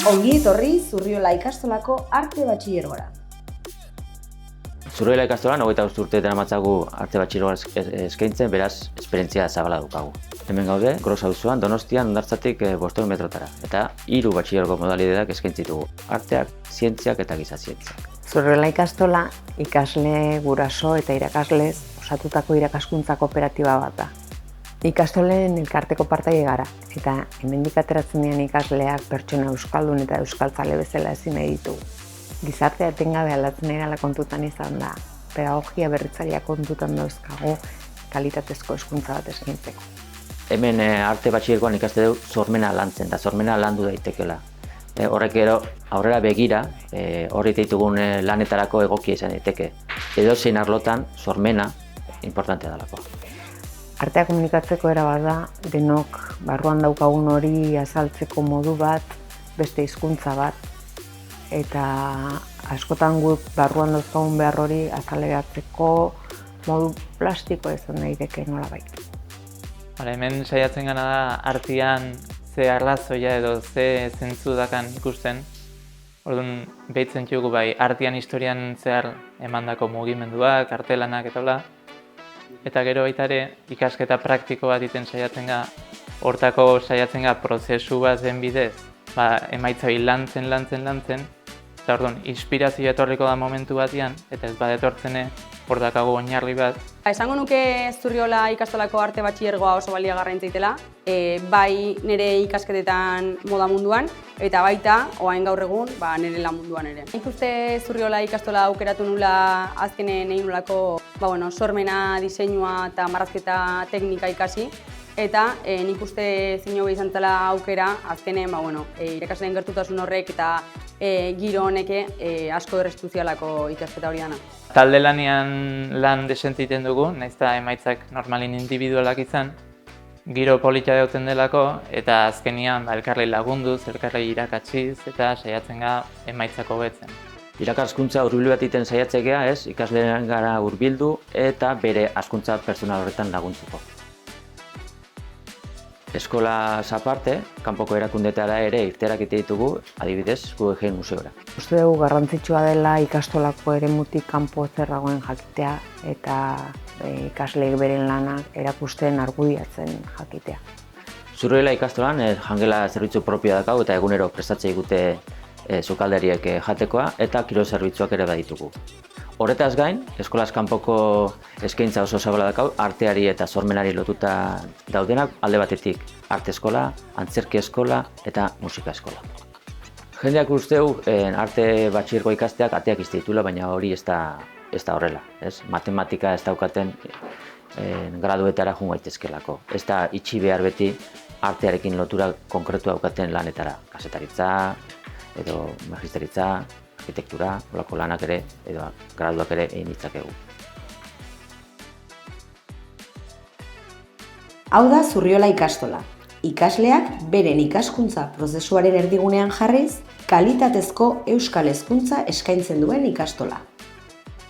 Ongi etorri Zurriola ikastolako arte batxilergora. Zurriola ikastolan 25 urte daramatzagu arte batxilergoa eskaintzen, beraz, esperientzia zabala dukagu. Hemen gaude, Gros auzoan, Donostian, Hondartzatik 500 metrotara. Eta 3 batxilergo modalitateak eskaintzen ditugu. Arteak, zientziak eta giza zientziak. Zurriola ikastola ikasle, guraso eta irakaslez osatutako irakaskuntza kooperatiba bat da. Ikastolen elkarteko partaide gara, eta hemendik ateratzen diren ikasleak pertsona euskaldun eta euskaltzale bezala ezin nahi ditugu. Gizartea etengabe aldatzen ari dela kontutan izan da, pedagogia berritzailea kontutan dauzkago kalitatezko hezkuntza bat eskaintzeko. Hemen arte batxilergoan ikaste dugu sormena lantzen, da sormena landu daitekeela. Horrek gero aurrera begira, horri ditugun lanetarako egokia izan daiteke. Edozein arlotan sormena importantea dalako. Artea komunikatzeko era bat da, denok barruan daukagun hori azaltzeko modu bat, beste hizkuntza bat, eta askotan guk barruan dauzkagun behar hori azaleratzeko modu plastiko izan daiteke nolabait. Hemen saiatzen gana da artean ze arrazoia edo ze zentzu dakan ikusten. Orduan behitzen dugu bai artean historian zehar emandako mugimenduak, artelanak eta hola. Eta gero baita ere ikasketa praktiko bat egiten saiatzen ga, hortako saiatzen ga prozesu bat den bidez, emaitza hori lantzen, eta orduan inspirazioa etorriko da momentu batean, eta ez badetortzen hor dakago oinarri bat. Esango nuke Zurriola ikastolako arte batxilergoa oso baliagarria entzaitela, bai nire ikasketetan moda munduan, eta baita, orain gaur egun, nire lan munduan ere. Nik uste Zurriola ikastola aukeratu nula azkenen egin nulako sormena, diseinua eta marrazketa teknika ikasi, eta nik uste zinu izan zela aukera azkenen irakasleen gertutasun horrek eta giro honeke asko errestuzialako ikasketa hori dana. Talde lanean lan desentiten dugu, nahiz eta emaitzak normalin individualak izan, giro polita dauten delako, eta azkenian elkarri lagunduz, elkarri irakatsiz, eta saiatzen ga emaitzako hobetzen. Irakaskuntza hurbildu bat egiten saiatzea ez, ikasleen gara hurbildu eta bere hazkuntza pertsonal horretan laguntzeko. Eskolaz aparte, kanpoko erakundeetara ere irteerak egite ditugu, adibidez, Guggenheim museora. Uste dugu garrantzitsua dela ikastolako eremutik kanpo zer dagoen jakitea eta ikasleek beren lanak erakusten argudiatzen jakitea. Zurriola ikastolan jangela zerbitzu propioa dakau eta egunero prestatzea digute sukaldariek jatekoa eta kirol zerbitzuak ere baditugu. Horretaz gain, eskolaz kanpoko eskaintza oso zabala dakau, arteari eta sormenari lotuta daudenak alde batetik arte eskola, antzerki eskola eta musika eskola. Jendeak uste du arte batxilergo ikasteak ateak izte ditula, baina hori ez da horrela. Matematika ez daukaten graduetara joan gaitezkelako. Ez da itxi behar beti artearekin lotura konkretua daukaten lanetara. Kazetaritza edo magisteritza, arkitektura, holako lanak ere edo graduak ere egin ditzakegu. Hau da Zurriola ikastola. Ikasleak beren ikaskuntza prozesuaren erdigunean jarriz, kalitatezko euskal hezkuntza eskaintzen duen ikastola.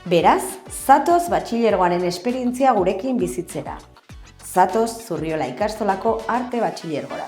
Beraz, zatoz batxilergoaren esperientzia gurekin bizitzera. Zatoz Zurriola ikastolako arte batxilergora.